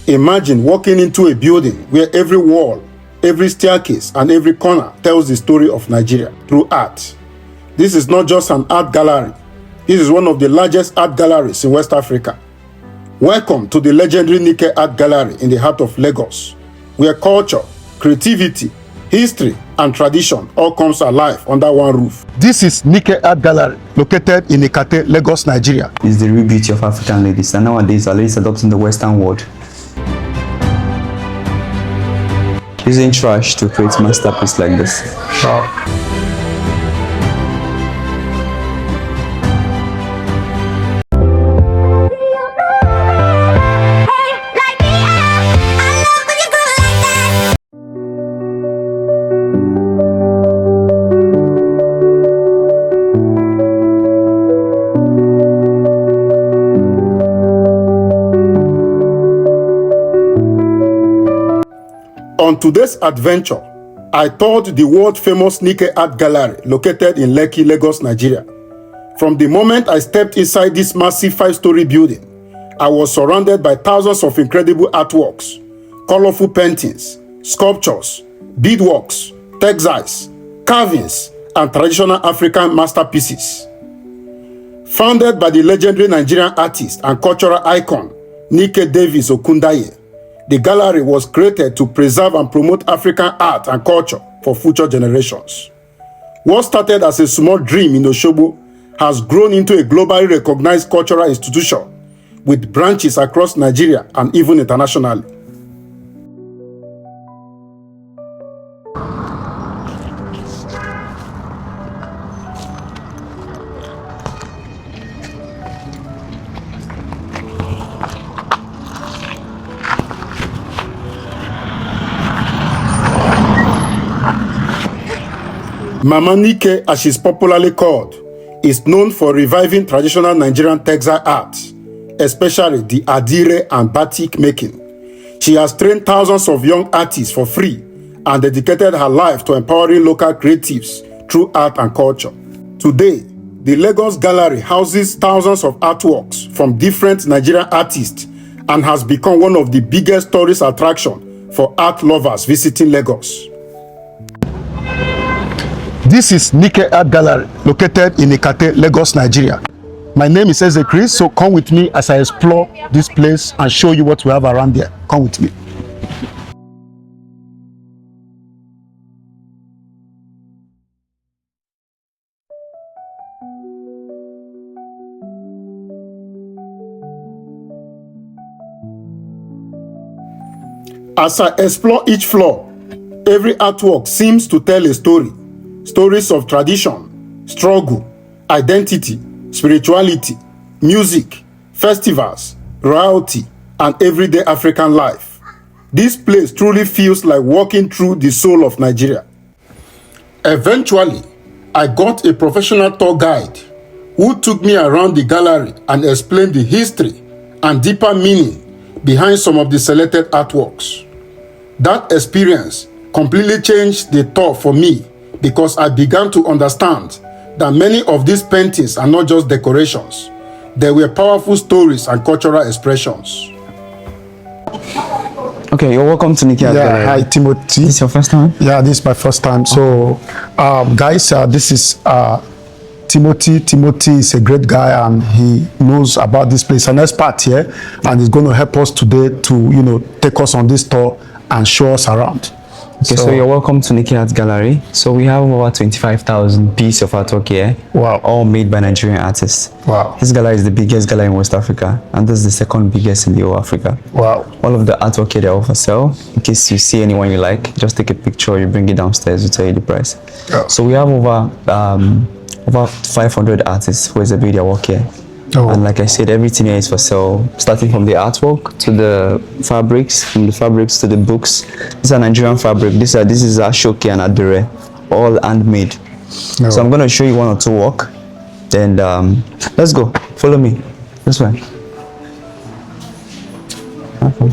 Imagine walking into a building where every wall, every staircase, and every corner tells the story of Nigeria through art. This is not just an art gallery. This is one of the largest art galleries in West Africa. Welcome to the legendary Nike Art Gallery in the heart of Lagos, where culture, creativity, history, and tradition all comes alive under one roof. This is Nike Art Gallery, located in Ikate, Lagos, Nigeria. It's the real beauty of African ladies, and nowadays our ladies adopting the Western world, using trash to create masterpieces like this. Wow. On today's adventure, I toured the world-famous Nike Art Gallery located in Lekki, Lagos, Nigeria. From the moment I stepped inside this massive 5-story building, I was surrounded by thousands of incredible artworks, colorful paintings, sculptures, beadworks, textiles, carvings, and traditional African masterpieces. Founded by the legendary Nigerian artist and cultural icon Nike Davies-Okundaye, the gallery was created to preserve and promote African art and culture for future generations. What started as a small dream in Osogbo has grown into a globally recognized cultural institution with branches across Nigeria and even internationally. Mama Nike, as she's popularly called, is known for reviving traditional Nigerian textile art, especially the adire and batik making. She has trained thousands of young artists for free and dedicated her life to empowering local creatives through art and culture. Today, the Lagos Gallery houses thousands of artworks from different Nigerian artists and has become one of the biggest tourist attractions for art lovers visiting Lagos. This is Nike Art Gallery, located in Ikate, Lagos, Nigeria. My name is Chris, so come with me as I explore this place and show you what we have around there. Come with me. As I explore each floor, every artwork seems to tell a story. Stories of tradition, struggle, identity, spirituality, music, festivals, royalty, and everyday African life. This place truly feels like walking through the soul of Nigeria. Eventually, I got a professional tour guide who took me around the gallery and explained the history and deeper meaning behind some of the selected artworks. That experience completely changed the tour for me, because I began to understand that many of these paintings are not just decorations. They were powerful stories and cultural expressions. Okay, you're welcome to Nike Art Gallery. Hi, Timothy. This is your first time? Yeah, this is my first time. So, guys, this is Timothy. Timothy is a great guy and he knows about this place. An expert here, and he's going to help us today to, take us on this tour and show us around. Okay, so you're welcome to Nike Art Gallery. So we have over 25,000 pieces of artwork here. Wow. All made by Nigerian artists. Wow. This gallery is the biggest gallery in West Africa, and this is the second biggest in the whole Africa. Wow. All of the artwork here, they are for sale. In case you see anyone you like, just take a picture, you bring it downstairs, we'll tell you the price. Yeah. So we have over 500 artists who exhibit their work here. Oh. And like I said, everything here is for sale, starting from the artwork to the fabrics, from the fabrics to the books. These are Nigerian fabric. This is Ashoke and Adire, all handmade. No. So I'm going to show you one or two work. Then let's go. Follow me. This way. Okay.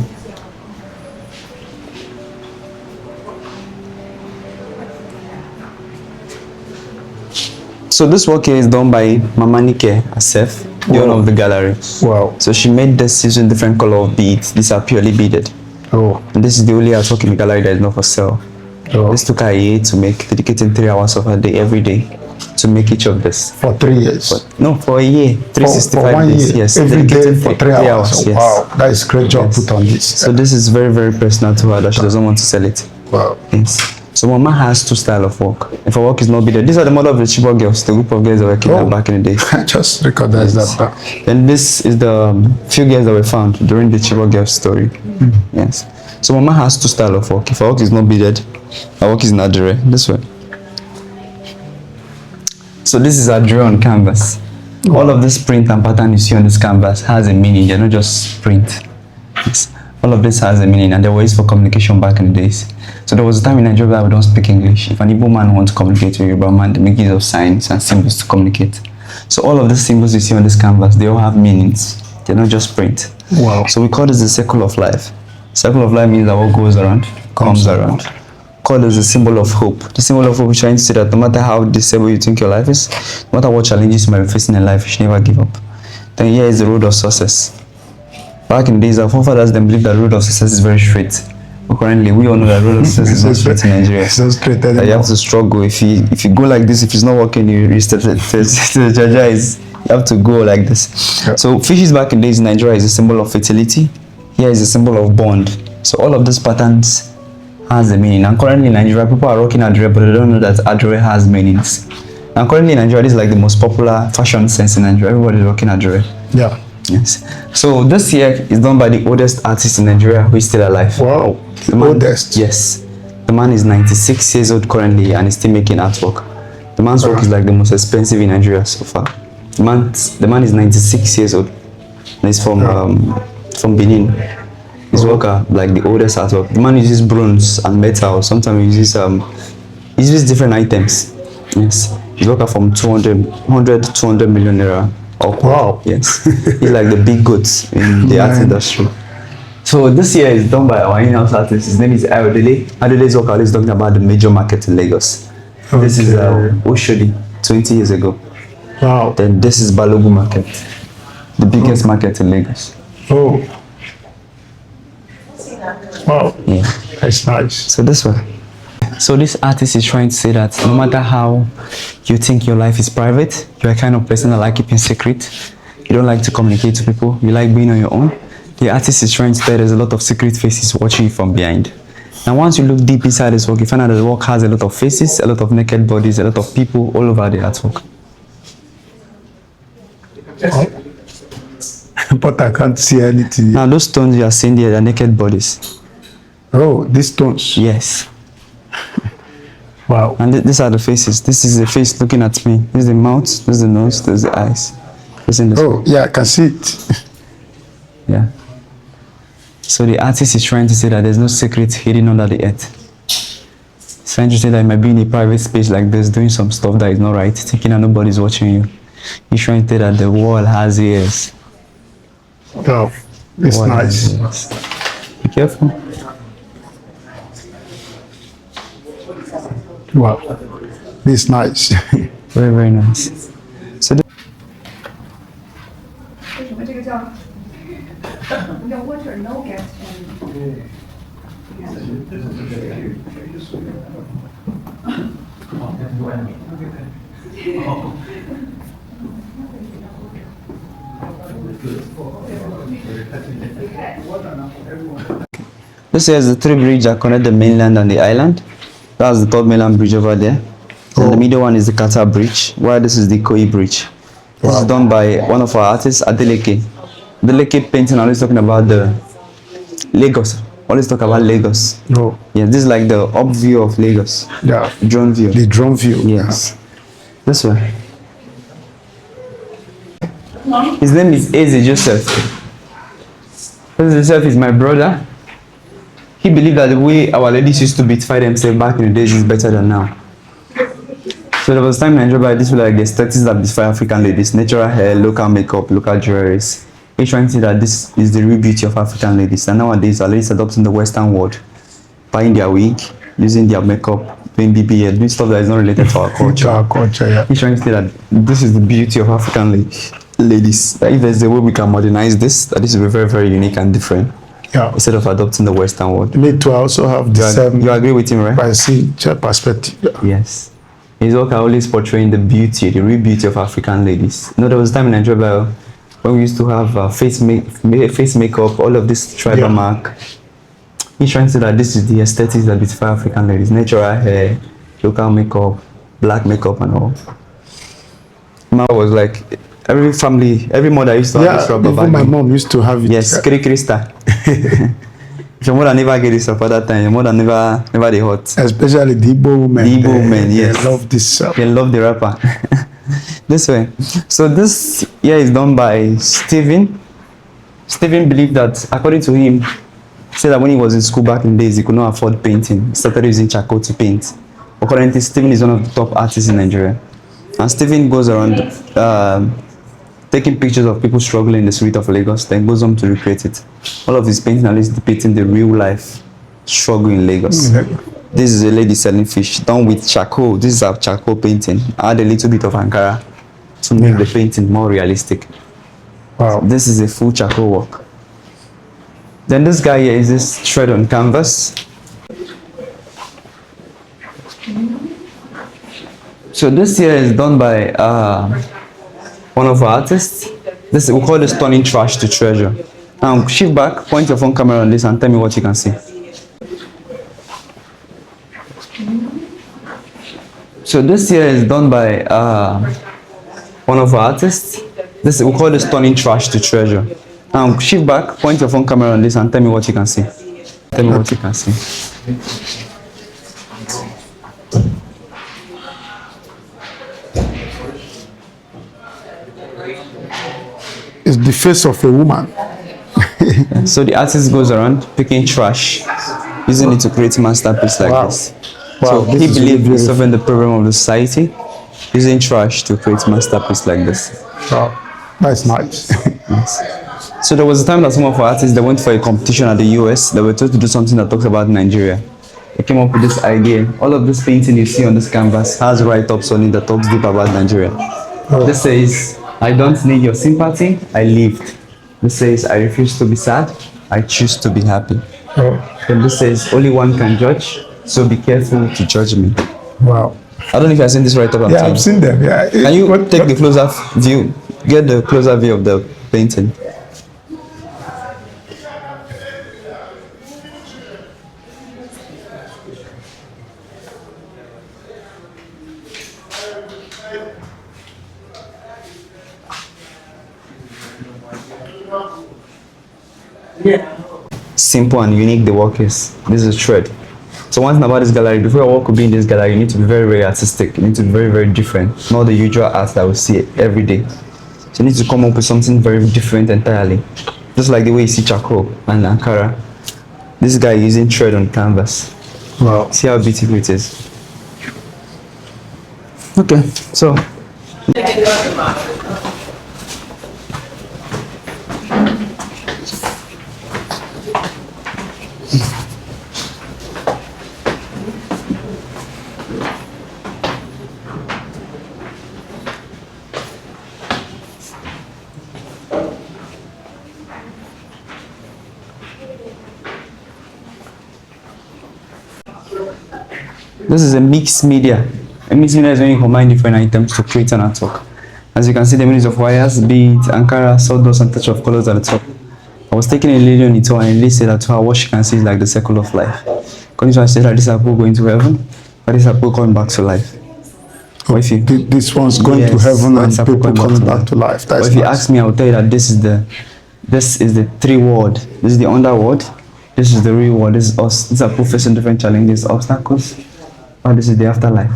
So this work here is done by Mama Nike herself. the owner of the gallery. Wow. So she made this using different color of beads. These are purely beaded. Oh. And this is the only artwork in the gallery that is not for sale. Oh. This took her a year to make, dedicating 3 hours of her day every day to make each of this. For 3 years. No, for a year, 365 for 1 days. year. Yes, Every day dedicated for 3 hours. Yes. Wow, that is great job put on this. So this is very, very personal to her that she doesn't want to sell it. Wow. Yes. So Mama has 2 styles of work. If her work is not beaded, these are the model of the Chibok girls, the group of girls that were kidnapped back in the day. I just recognize that. Then this is the few girls that were found during the Chibok girls story. Yes. So Mama has 2 styles of work. If her work is not beaded, her work is in Adire. This way. So this is Adire on canvas. Wow. All of this print and pattern you see on this canvas has a meaning. They're not just print. Yes. All of this has a meaning, and they were used for communication back in the days. So there was a time in Nigeria where we don't speak English. If an Igbo man wants to communicate with a Yoruba man, they make use of signs and symbols to communicate. So all of these symbols you see on this canvas, they all have meanings. They're not just print. Wow. So we call this the circle of life. Circle of life means that what goes around comes around. Call is a symbol of hope. The symbol of hope is trying to say that no matter how disabled you think your life is, no matter what challenges you might be facing in life, you should never give up. Then here is the road of success. Back in the days, our forefathers then believed that the road of success is very straight. But currently, we all know that the road of success is not straight in Nigeria. It's not straight anymore. That you have to struggle. If you go like this, if it's not working, you step to the judge. You have to go like this. Yeah. So fishes back in the days in Nigeria is a symbol of fertility. Here is a symbol of bond. So all of these patterns has a meaning. And currently in Nigeria, people are rocking Adire, but they don't know that Adire has meanings. And currently in Nigeria, this is like the most popular fashion sense in Nigeria. Everybody is rocking Adire. Yeah. Yes. So this here is done by the oldest artist in Nigeria who is still alive. Wow. The oldest? Yes. The man is 96 years old currently and is still making artwork. The man's work is like the most expensive in Nigeria so far. The man is 96 years old and he's from Benin. His work are like the oldest artwork. The man uses bronze and metal. Sometimes he uses different items. Yes. His work are from 100 to 200 million naira. Oh, wow. Yes. He's like the big goats in the art industry. So this year is done by our in-house artist. His name is Ayodele. Ayode's work is talking about the major market in Lagos. Okay. This is Oshodi 20 years ago. Wow. Then this is Balogu market, the biggest market in Lagos. Oh. Wow. Yeah. That's nice. So this one. So this artist is trying to say that no matter how you think your life is private, you're a kind of person that like keeping secret. You don't like to communicate to people. You like being on your own. The artist is trying to say there's a lot of secret faces watching you from behind. Now once you look deep inside this work, you find out that the work has a lot of faces, a lot of naked bodies, a lot of people all over the artwork. Oh. But I can't see anything. Now those stones you are seeing there are naked bodies. Oh, these stones? Yes. Wow. And these are the faces. This is the face looking at me. This is the mouth, this is the nose, this is the eyes. Oh, yeah, I can see it. Yeah. So the artist is trying to say that there's no secret hidden under the earth. He's trying to say that you might be in a private space like this doing some stuff that is not right, thinking that nobody's watching you. He's trying to say that the world has ears. Oh, it's nice. Be careful. Wow, it's nice. Very, very nice. So this is the 3 bridges that connect the mainland and the island. That's the third mainland bridge over there. Then the middle one is the Qatar bridge, while this is the Koi bridge. This is done by one of our artists, Lekki. The Lekki painting always talking about the Lagos. Always talk about Lagos. Oh. Yeah, this is like the up view of Lagos. Yeah. Drone view. The drone view. Yes. Yeah. This one. His name is Eze Joseph. Eze Joseph is my brother. He believed that the way our ladies used to beautify themselves back in the days is better than now. So there was a time in Nigeria, this was like the aesthetics that beautify African ladies, natural hair, local makeup, local jewelries. He's trying to say that this is the real beauty of African ladies. And nowadays, our ladies adopting the Western world, buying their wig, using their makeup, doing BBL, doing stuff that is not related to our culture. To our culture, yeah. He's trying to say that this is the beauty of African ladies. ladies. That if there's a way we can modernize this, that this will be very, very unique and different. Yeah. Instead of adopting the Western world. Me too. I also have the same. You agree with him, right? I see perspective. Yeah. Yes. His work are always portraying the beauty, the real beauty of African ladies. You know, there was a time in Nigeria when we used to have face makeup, all of this tribal mark. He's trying to say that this is the aesthetics that beautify African ladies. Natural hair, local makeup, black makeup and all. Ma was like, every family, every mother used to have this rubber even bag. my mom used to have it. Yes, Krista. If your mother never get this up at that time, your mother never they hot. Especially the Igbo women. The Igbo women, yes. They love this. They love the rapper. This way. So this here is done by Steven. Steven believed that, according to him, he said that when he was in school back in the days, he could not afford painting. He started using charcoal to paint. But currently, Steven is one of the top artists in Nigeria. And Steven goes around taking pictures of people struggling in the street of Lagos, then goes on to recreate it. All of his painting is depicting the real life struggle in Lagos. This is a lady selling fish done with charcoal. This is a charcoal painting. Add a little bit of Ankara to make the painting more realistic. Wow. This is a full charcoal work. Then this guy here is this shred on canvas. So this here is done by one of our artists. This we call this turning trash to treasure. Now shift back, point your phone camera on this and tell me what you can see. So this here is done by one of our artists. This we call this turning trash to treasure. Now shift back, point your phone camera on this and tell me what you can see. Tell me what you can see. It's the face of a woman. So the artist goes around picking trash, using it to create masterpiece like this. Wow, So he believed in solving the problem of the society, using trash to create masterpiece like this. Wow, that's nice. Yes. So there was a time that some of our artists, they went for a competition at the US. They were told to do something that talks about Nigeria. They came up with this idea. All of this painting you see on this canvas has write-ups on it that talks deep about Nigeria. This says, I don't need your sympathy, I lived. This says, I refuse to be sad, I choose to be happy. Then this says, only one can judge, so be careful to judge me. Wow. I don't know if you've seen this right up. Yeah, I've seen them. Yeah. Can you take the closer view? Get the closer view of the painting. Simple and unique the work is. This is a thread. So one thing about this gallery, before your work could be in this gallery, you need to be very, very artistic. You need to be very, very different. Not the usual art that we see every day. So you need to come up with something very different entirely. Just like the way you see charcoal and Ankara. This guy using thread on canvas. Wow. See how beautiful it is. Okay, so this is a mixed media. A mixed media is when you combine different items to create an artwork. As you can see, the means of wires, beads, Ankara, sawdust, and touch of colors at the top. I was taking a lady on it, and a lady said that to her, what she can see is like the circle of life. According to her, I said that this apple going to heaven, but this apple coming back to life. Or if you, This one's going to heaven and people coming back to life. That's or if you nice. ask me, I will tell you that this is the three world. This is the underworld. This is the real world. This is us. These are people facing different challenges, obstacles. And this is the afterlife.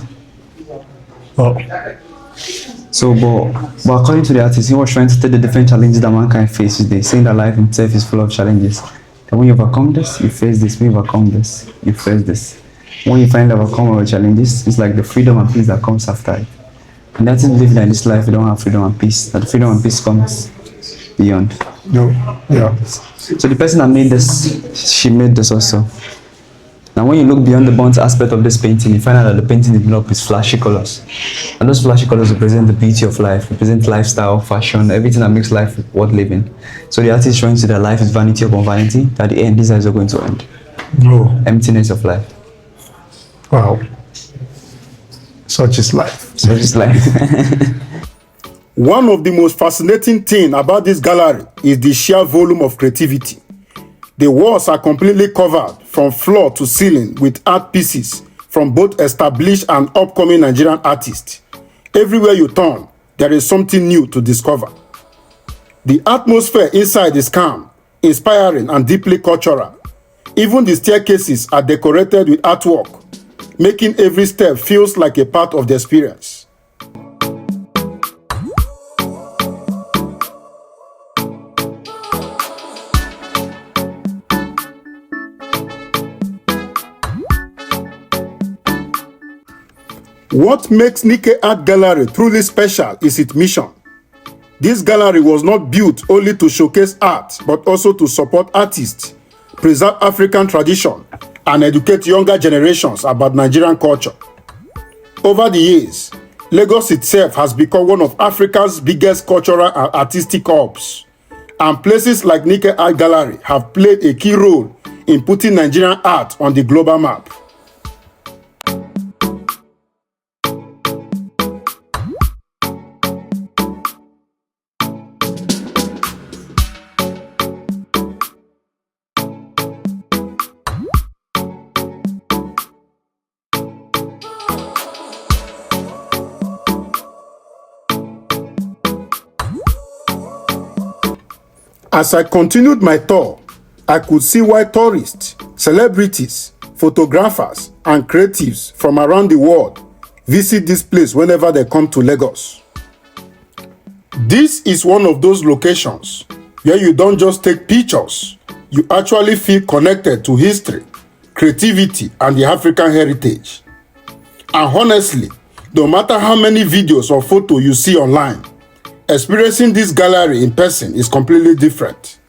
Oh. So, but according to the artist, he was trying to take the different challenges that mankind faces. They saying that life itself is full of challenges. And when you overcome this, you face this. When you overcome this, you face this. When you finally overcome all the challenges, it's like the freedom and peace that comes after it. And that's it. Live like this life, you don't have freedom and peace. That the freedom and peace comes beyond. No. Yeah. So the person that made this, she made this also. Now, when you look beyond the burnt aspect of this painting, you find out that the painting developed with flashy colors. And those flashy colors represent the beauty of life, represent lifestyle, fashion, everything that makes life worth living. So the artist is showing you that life is vanity upon vanity, that at the end, these are going to end. No. Emptiness of life. Wow. Such is life. Such is life. One of the most fascinating things about this gallery is the sheer volume of creativity. The walls are completely covered from floor to ceiling with art pieces from both established and upcoming Nigerian artists. Everywhere you turn, there is something new to discover. The atmosphere inside is calm, inspiring, and deeply cultural. Even the staircases are decorated with artwork, making every step feels like a part of the experience. What makes Nike Art Gallery truly special is its mission. This gallery was not built only to showcase art, but also to support artists, preserve African tradition, and educate younger generations about Nigerian culture. Over the years, Lagos itself has become one of Africa's biggest cultural and artistic hubs, and places like Nike Art Gallery have played a key role in putting Nigerian art on the global map. As I continued my tour, I could see why tourists, celebrities, photographers, and creatives from around the world visit this place whenever they come to Lagos. This is one of those locations where you don't just take pictures, you actually feel connected to history, creativity, and the African heritage. And honestly, no matter how many videos or photos you see online, experiencing this gallery in person is completely different.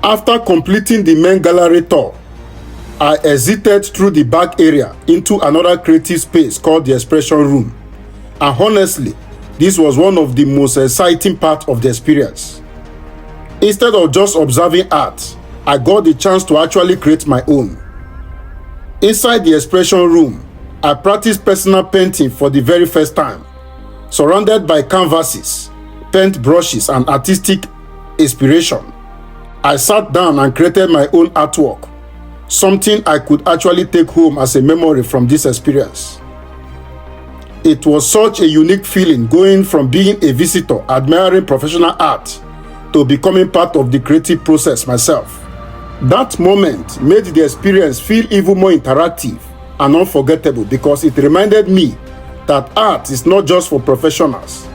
After completing the main gallery tour, I exited through the back area into another creative space called the expression room. And honestly, this was one of the most exciting parts of the experience. Instead of just observing art, I got the chance to actually create my own. Inside the expression room, I practiced personal painting for the very first time. Surrounded by canvases, paint brushes, and artistic inspiration, I sat down and created my own artwork, something I could actually take home as a memory from this experience. It was such a unique feeling going from being a visitor admiring professional art to becoming part of the creative process myself. That moment made the experience feel even more interactive and unforgettable because it reminded me that art is not just for professionals.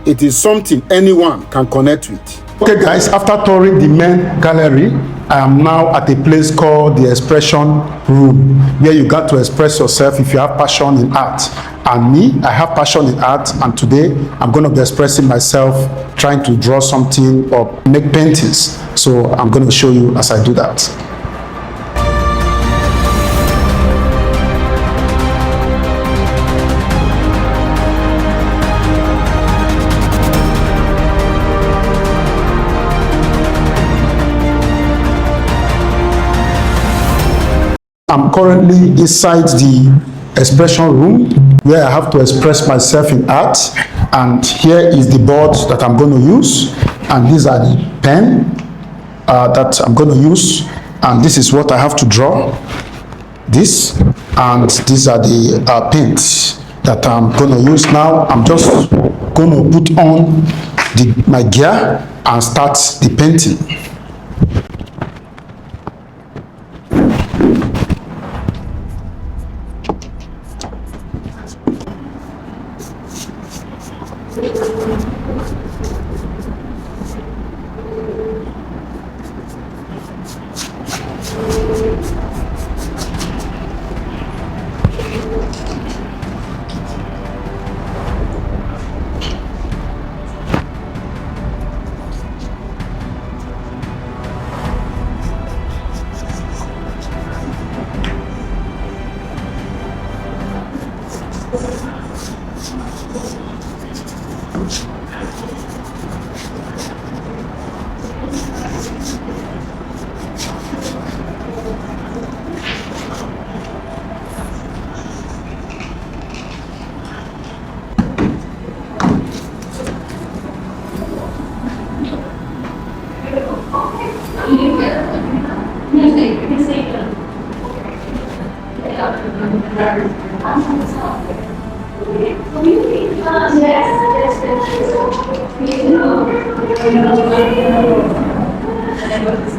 It is something anyone can connect with. Okay guys, after touring the main gallery, I am now at a place called the expression room, where you got to express yourself if you have passion in art. And me, I have passion in art, and today I'm going to be expressing myself, trying to draw something or make paintings. So I'm going to show you as I do that. I'm currently inside the expression room where I have to express myself in art, and here is the board that I'm going to use, and these are the pen that I'm going to use, and this is what I have to draw, this, and these are the paints that I'm going to use. Now I'm just going to put on my gear and start the painting.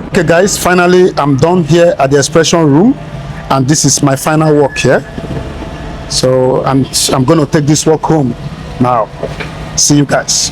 Okay guys, finally I'm done here at the expression room, and this is my final work here. So I'm going to take this work home now. See you guys.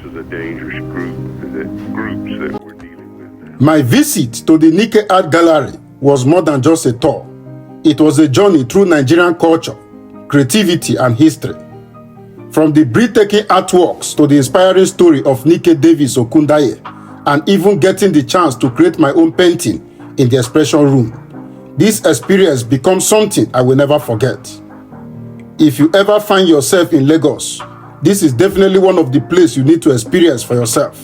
A dangerous groups that we're dealing with now. My visit to the Nike Art Gallery was more than just a tour. It was a journey through Nigerian culture, creativity, and history. From the breathtaking artworks to the inspiring story of Nike Davies-Okundaye, and even getting the chance to create my own painting in the expression room, this experience becomes something I will never forget. If you ever find yourself in Lagos, this is definitely one of the places you need to experience for yourself.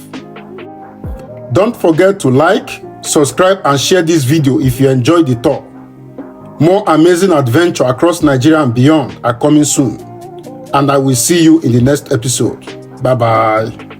Don't forget to like, subscribe, and share this video if you enjoyed the tour. More amazing adventures across Nigeria and beyond are coming soon, and I will see you in the next episode. Bye-bye.